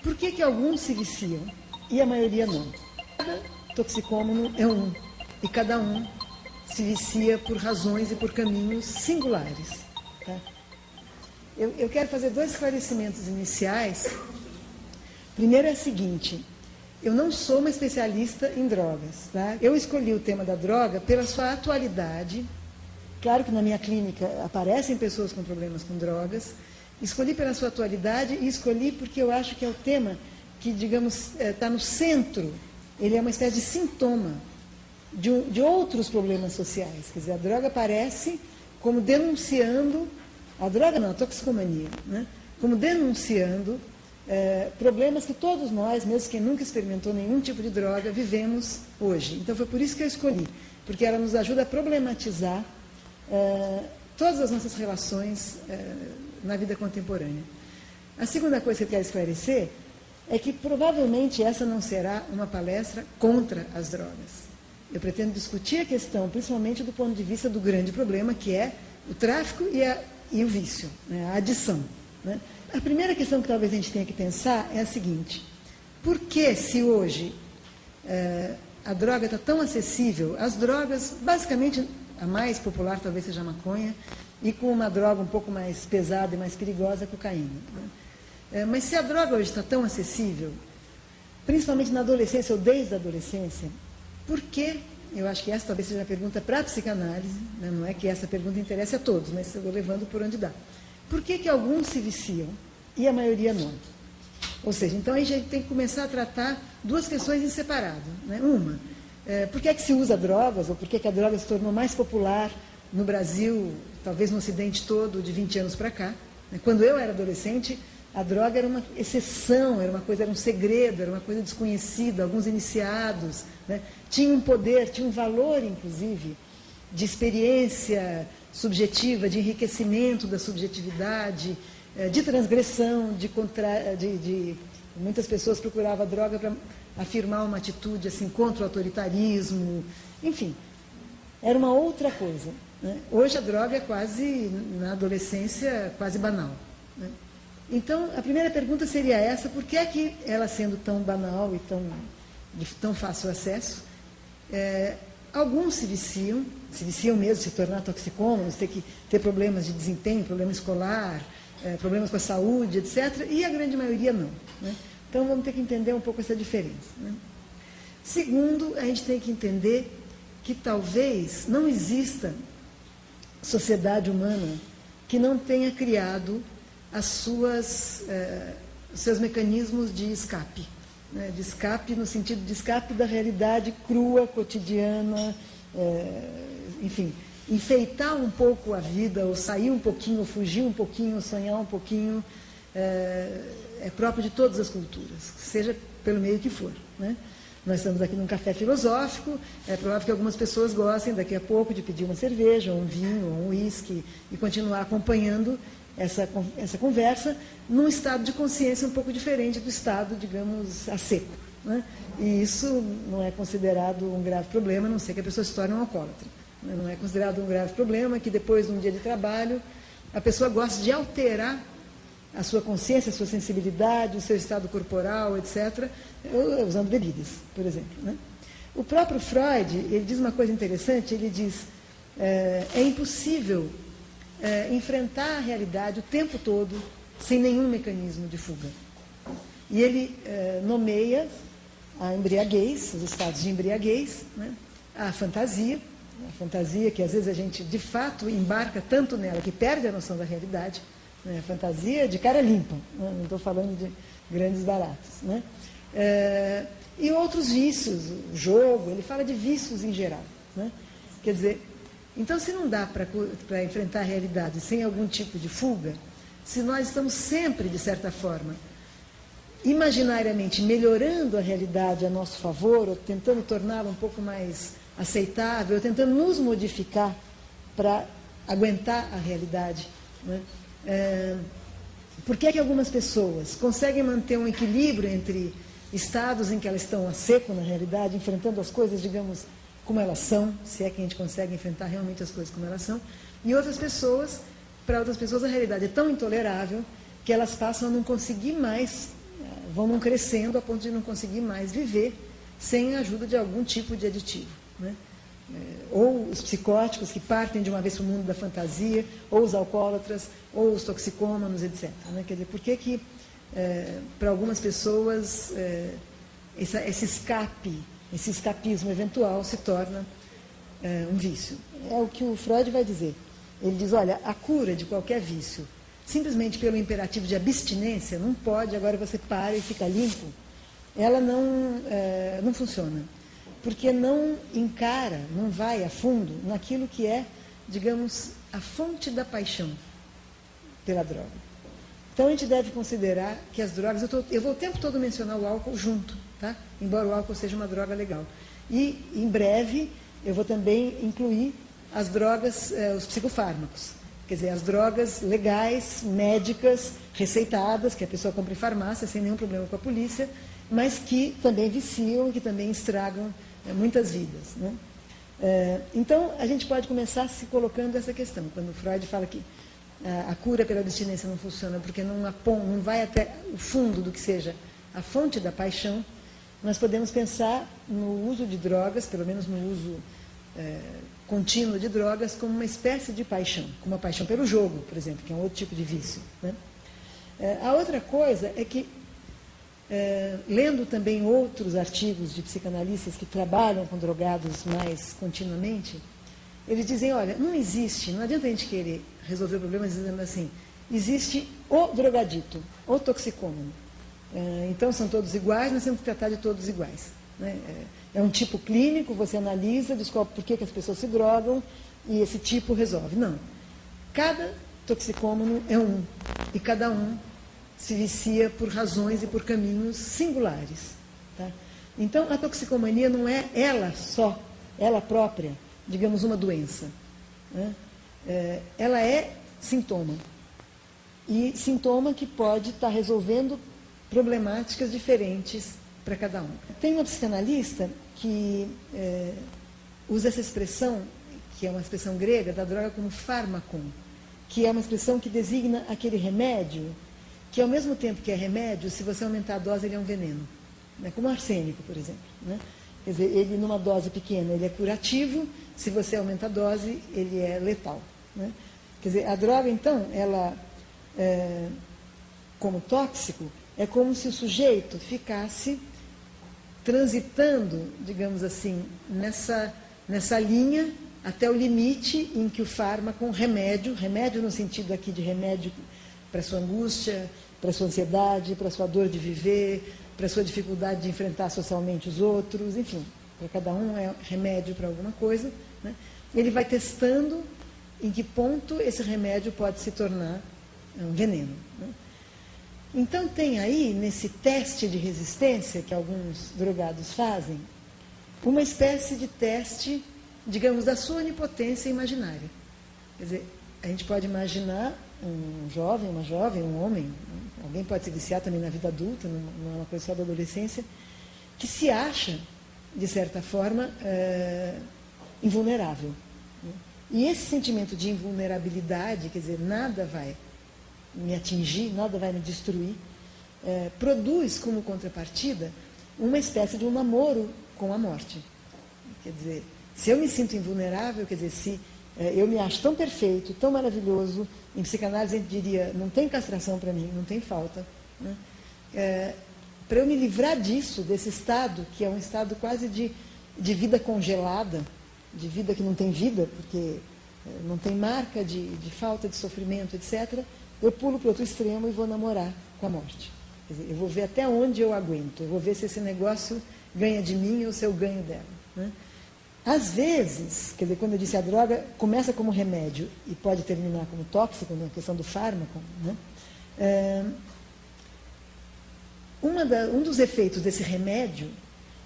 Por que alguns se viciam e a maioria não? Cada toxicômano é um, e cada um se vicia por razões e por caminhos singulares. Tá? Eu quero fazer dois esclarecimentos iniciais. Primeiro é o seguinte: eu não sou uma especialista em drogas. Tá? Eu escolhi o tema da droga pela sua atualidade. Claro que na minha clínica aparecem pessoas com problemas com drogas. Escolhi pela sua atualidade e escolhi porque eu acho que é o tema que, digamos, está no centro. Ele é uma espécie de sintoma de outros problemas sociais. Quer dizer, a droga aparece como denunciando, a droga não, a toxicomania, né? Como denunciando problemas que todos nós, mesmo quem nunca experimentou nenhum tipo de droga, vivemos hoje. Então foi por isso que eu escolhi, porque ela nos ajuda a problematizar todas as nossas relações na vida contemporânea. A segunda coisa que eu quero esclarecer é que provavelmente essa não será uma palestra contra as drogas. Eu pretendo discutir a questão, principalmente do ponto de vista do grande problema, que é o tráfico e o vício, né, a adição. Né? A primeira questão que talvez a gente tenha que pensar é a seguinte: por que, se hoje a droga está tão acessível, as drogas, basicamente, a mais popular talvez seja a maconha, e com uma droga um pouco mais pesada e mais perigosa, a cocaína. Né? Mas se a droga hoje está tão acessível, principalmente na adolescência ou desde a adolescência, por que, eu acho que essa talvez seja a pergunta para a psicanálise, né? Não é que essa pergunta interesse a todos, mas eu vou levando por onde dá. Por que alguns se viciam e a maioria não? Ou seja, então aí a gente tem que começar a tratar duas questões em separado. Né? Uma, por que se usa drogas, ou por que a droga se tornou mais popular no Brasil, talvez no Ocidente todo, de 20 anos para cá. Quando eu era adolescente, a droga era uma exceção, era um segredo, era uma coisa desconhecida, alguns iniciados, né? Tinha um poder, tinha um valor, inclusive, de experiência subjetiva, de enriquecimento da subjetividade, de transgressão, muitas pessoas procuravam a droga para afirmar uma atitude assim, contra o autoritarismo, enfim, era uma outra coisa. Né? Hoje a droga é quase, na adolescência, quase banal. Né? Então, a primeira pergunta seria essa: por que ela sendo tão banal e de tão fácil acesso, alguns se viciam mesmo, se tornar toxicômanos, ter problemas de desempenho, problema escolar, problemas com a saúde, etc., e a grande maioria não. Né? Então, vamos ter que entender um pouco essa diferença. Né? Segundo, a gente tem que entender que talvez não exista sociedade humana que não tenha criado os seus mecanismos de escape. Né? De escape no sentido de escape da realidade crua, cotidiana, enfim, enfeitar um pouco a vida, ou sair um pouquinho, ou fugir um pouquinho, ou sonhar um pouquinho, é próprio de todas as culturas, seja pelo meio que for. Né? Nós estamos aqui num café filosófico, é provável que algumas pessoas gostem daqui a pouco de pedir uma cerveja, ou um vinho, ou um uísque, e continuar acompanhando essa conversa num estado de consciência um pouco diferente do estado, digamos, a seco. Né? E isso não é considerado um grave problema, a não ser que a pessoa se torne um alcoólatra. Né? Não é considerado um grave problema que depois de um dia de trabalho a pessoa gosta de alterar a sua consciência, a sua sensibilidade, o seu estado corporal, etc., usando bebidas, por exemplo. Né? O próprio Freud, ele diz uma coisa interessante, ele diz, é impossível enfrentar a realidade o tempo todo sem nenhum mecanismo de fuga. E ele nomeia a embriaguez, os estados de embriaguez, né? A fantasia que às vezes a gente de fato embarca tanto nela que perde a noção da realidade, né? Fantasia de cara limpa, né? Não estou falando de grandes baratos. Né? E outros vícios, o jogo, ele fala de vícios em geral. Né? Quer dizer, então se não dá para enfrentar a realidade sem algum tipo de fuga, se nós estamos sempre, de certa forma, imaginariamente melhorando a realidade a nosso favor, ou tentando torná-la um pouco mais aceitável, ou tentando nos modificar para aguentar a realidade, né? por que é que algumas pessoas conseguem manter um equilíbrio entre estados em que elas estão a seco, na realidade, enfrentando as coisas, digamos, como elas são, se é que a gente consegue enfrentar realmente as coisas como elas são, e outras pessoas, para outras pessoas a realidade é tão intolerável que elas passam a não conseguir mais, vão não crescendo a ponto de não conseguir mais viver sem a ajuda de algum tipo de aditivo, né? Ou os psicóticos que partem de uma vez para o mundo da fantasia, ou os alcoólatras, ou os toxicômanos, etc. Né? Quer dizer, por que para algumas pessoas esse escapismo eventual se torna um vício? É o que o Freud vai dizer. Ele diz, olha, a cura de qualquer vício, simplesmente pelo imperativo de abstinência, não pode, agora você para e fica limpo, ela não funciona. Porque não encara, não vai a fundo naquilo que é, digamos, a fonte da paixão pela droga. Então a gente deve considerar que as drogas, eu vou o tempo todo mencionar o álcool junto, tá? Embora o álcool seja uma droga legal. E em breve eu vou também incluir as drogas, os psicofármacos. Quer dizer, as drogas legais, médicas, receitadas, que a pessoa compra em farmácia sem nenhum problema com a polícia, mas que também viciam e que também estragam muitas vidas, né? Então, a gente pode começar se colocando essa questão. Quando Freud fala que a cura pela abstinência não funciona porque não vai até o fundo do que seja a fonte da paixão, nós podemos pensar no uso de drogas, pelo menos no uso contínuo de drogas, como uma espécie de paixão, como a paixão pelo jogo, por exemplo, que é um outro tipo de vício, né? A outra coisa é que, lendo também outros artigos de psicanalistas que trabalham com drogados mais continuamente, eles dizem, olha, não adianta a gente querer resolver o problema dizendo assim, existe o drogadito, o toxicômano. Então são todos iguais, nós temos que tratar de todos iguais, né? É um tipo clínico, você analisa, descobre por que as pessoas se drogam e esse tipo resolve. Não. Cada toxicômano é um, e cada um se vicia por razões e por caminhos singulares, tá? Então, a toxicomania não é ela só, ela própria, digamos, uma doença, né? Ela é sintoma. E sintoma que pode estar resolvendo problemáticas diferentes para cada um. Tem uma psicanalista que usa essa expressão, que é uma expressão grega, da droga como fármacon, que é uma expressão que designa aquele remédio que, ao mesmo tempo que é remédio, se você aumentar a dose, ele é um veneno, né? Como o arsênico, por exemplo, né? Quer dizer, ele numa dose pequena, ele é curativo, se você aumenta a dose, ele é letal, né? Quer dizer, a droga, então, ela, como tóxico, é como se o sujeito ficasse transitando, digamos assim, nessa linha até o limite em que o fármaco, remédio no sentido aqui de remédio para a sua angústia, para a sua ansiedade, para a sua dor de viver, para a sua dificuldade de enfrentar socialmente os outros, enfim, para cada um é remédio para alguma coisa, né? Ele vai testando em que ponto esse remédio pode se tornar um veneno, né? Então tem aí, nesse teste de resistência que alguns drogados fazem, uma espécie de teste, digamos, da sua onipotência imaginária. Quer dizer, a gente pode imaginar um jovem, uma jovem, um homem, alguém pode se viciar também na vida adulta, não é uma coisa só da adolescência, que se acha, de certa forma, invulnerável, né? E esse sentimento de invulnerabilidade, quer dizer, nada vai me atingir, nada vai me destruir, produz como contrapartida uma espécie de um namoro com a morte. Quer dizer, se eu me sinto invulnerável, quer dizer, se eu me acho tão perfeito, tão maravilhoso, em psicanálise a gente diria, não tem castração para mim, não tem falta, né? Para eu me livrar disso, desse estado, que é um estado quase de vida congelada, de vida que não tem vida, porque não tem marca de falta, de sofrimento, etc., eu pulo para o outro extremo e vou namorar com a morte. Quer dizer, eu vou ver até onde eu aguento, eu vou ver se esse negócio ganha de mim ou se eu ganho dela, né? Às vezes, quer dizer, quando eu disse a droga começa como remédio e pode terminar como tóxico, na questão do fármaco, né? Um dos efeitos desse remédio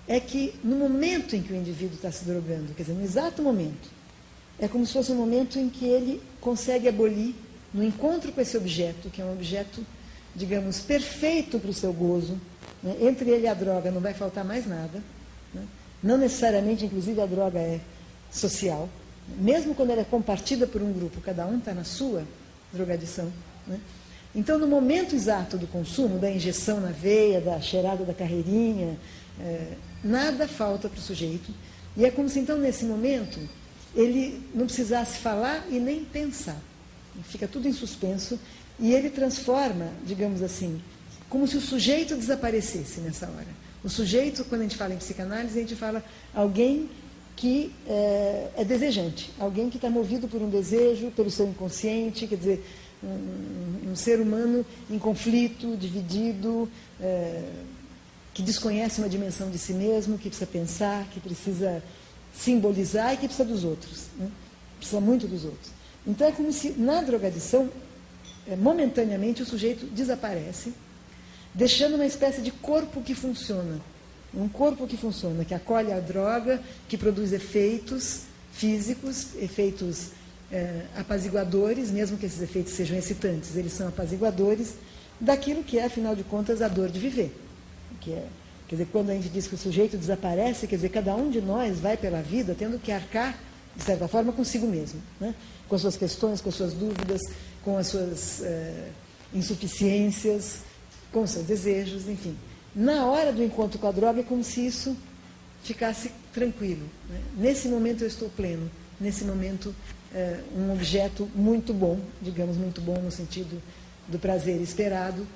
é que no momento em que o indivíduo está se drogando, quer dizer, no exato momento, é como se fosse um momento em que ele consegue abolir, no encontro com esse objeto, que é um objeto digamos, perfeito para o seu gozo, né? Entre ele e a droga não vai faltar mais nada, né? Não necessariamente, inclusive, a droga é social, mesmo quando ela é compartida por um grupo, cada um está na sua drogadição, né? Então, no momento exato do consumo, da injeção na veia, da cheirada da carreirinha, nada falta para o sujeito. E é como se, então, nesse momento, ele não precisasse falar e nem pensar. Fica tudo em suspenso e ele transforma, digamos assim, como se o sujeito desaparecesse nessa hora. O sujeito, quando a gente fala em psicanálise, a gente fala alguém que é desejante, alguém que está movido por um desejo, pelo seu inconsciente, quer dizer, um ser humano em conflito, dividido, que desconhece uma dimensão de si mesmo, que precisa pensar, que precisa simbolizar e que precisa dos outros, né? Precisa muito dos outros. Então é como se na drogadição, momentaneamente, o sujeito desaparece, deixando uma espécie de corpo que funciona. Um corpo que funciona, que acolhe a droga, que produz efeitos físicos, efeitos apaziguadores, mesmo que esses efeitos sejam excitantes, eles são apaziguadores daquilo que é, afinal de contas, a dor de viver. Quer dizer, quando a gente diz que o sujeito desaparece, quer dizer, cada um de nós vai pela vida tendo que arcar, de certa forma, consigo mesmo, né? Com as suas questões, com as suas dúvidas, com as suas insuficiências, com os seus desejos, enfim. Na hora do encontro com a droga é como se isso ficasse tranquilo, né? Nesse momento eu estou pleno, nesse momento um objeto muito bom, digamos muito bom no sentido do prazer esperado,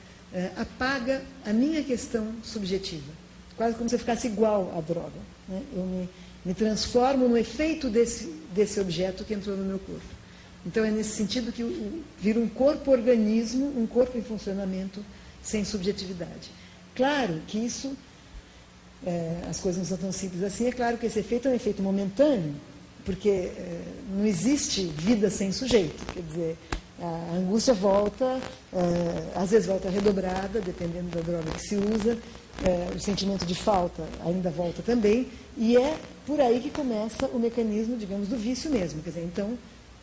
apaga a minha questão subjetiva, quase como se eu ficasse igual à droga, né? Eu me transformo no efeito desse objeto que entrou no meu corpo. Então é nesse sentido que vira um corpo-organismo, um corpo em funcionamento sem subjetividade. Claro que isso, as coisas não são tão simples assim, é claro que esse efeito é um efeito momentâneo, porque não existe vida sem sujeito, quer dizer, a angústia volta, às vezes volta redobrada, dependendo da droga que se usa, o sentimento de falta ainda volta também, e é por aí que começa o mecanismo, digamos, do vício mesmo, quer dizer, então,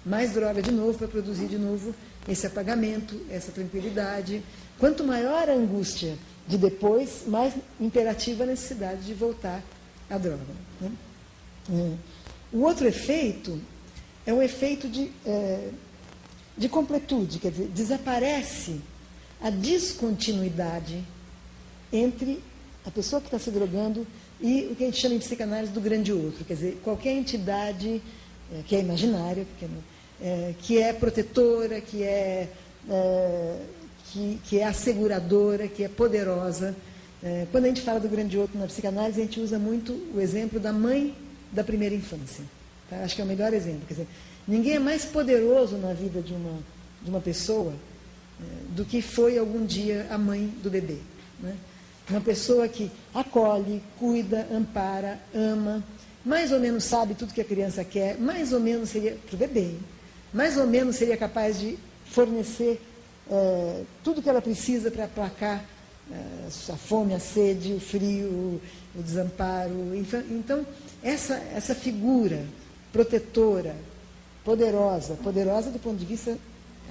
mais droga de novo para produzir de novo esse apagamento, essa tranquilidade. Quanto maior a angústia de depois, mais imperativa a necessidade de voltar à droga, né? O outro efeito é um efeito de completude, quer dizer, desaparece a descontinuidade entre a pessoa que está se drogando e o que a gente chama em psicanálise do grande outro, quer dizer, qualquer entidade que é imaginária, que é protetora, que é asseguradora, que é poderosa. Quando a gente fala do grande outro na psicanálise, a gente usa muito o exemplo da mãe da primeira infância. Tá? Acho que é o melhor exemplo. Quer dizer, ninguém é mais poderoso na vida de uma pessoa do que foi algum dia a mãe do bebê, né? Uma pessoa que acolhe, cuida, ampara, ama, mais ou menos sabe tudo que a criança quer, mais ou menos seria, para o bebê, mais ou menos seria capaz de fornecer tudo que ela precisa para aplacar a fome, a sede, o frio, o desamparo. Então, essa figura protetora, poderosa do ponto de vista...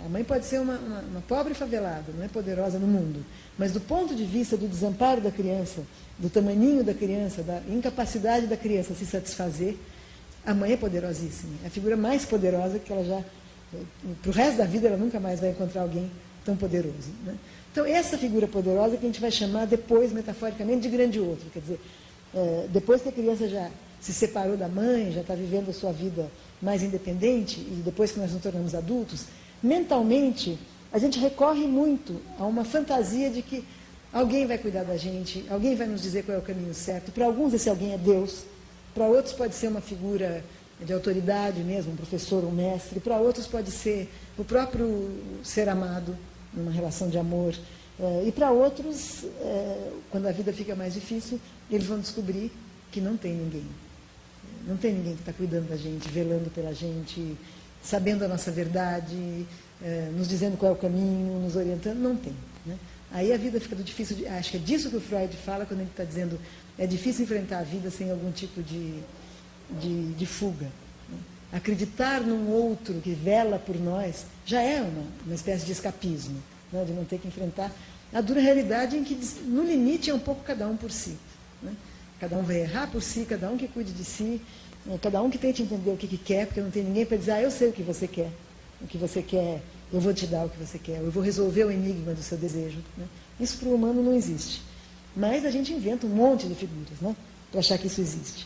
A mãe pode ser uma pobre favelada, não é poderosa no mundo, mas do ponto de vista do desamparo da criança, do tamaninho da criança, da incapacidade da criança a se satisfazer, a mãe é poderosíssima. É a figura mais poderosa que ela já... Para o resto da vida, ela nunca mais vai encontrar alguém tão poderoso, né? Então, essa figura poderosa que a gente vai chamar depois, metaforicamente, de grande outro. Quer dizer, depois que a criança já se separou da mãe, já está vivendo a sua vida mais independente, e depois que nós nos tornamos adultos, mentalmente, a gente recorre muito a uma fantasia de que alguém vai cuidar da gente, alguém vai nos dizer qual é o caminho certo. Para alguns esse alguém é Deus, para outros pode ser uma figura de autoridade mesmo, um professor, um mestre, para outros pode ser o próprio ser amado, numa relação de amor, e para outros, quando a vida fica mais difícil, eles vão descobrir que não tem ninguém. Não tem ninguém que está cuidando da gente, velando pela gente, sabendo a nossa verdade, nos dizendo qual é o caminho, nos orientando, não tem, né? Aí a vida fica difícil, acho que é disso que o Freud fala quando ele está dizendo é difícil enfrentar a vida sem algum tipo de fuga, né? Acreditar num outro que vela por nós já é uma espécie de escapismo, né? De não ter que enfrentar a dura realidade em que, no limite, é um pouco cada um por si. Né? Cada um vai errar por si, cada um que cuide de si, né? Cada um que tente entender o que quer, porque não tem ninguém para dizer, eu sei o que você quer. O que você quer, eu vou te dar o que você quer, eu vou resolver o enigma do seu desejo. Né? Isso para o humano não existe. Mas a gente inventa um monte de figuras, né? Para achar que isso existe.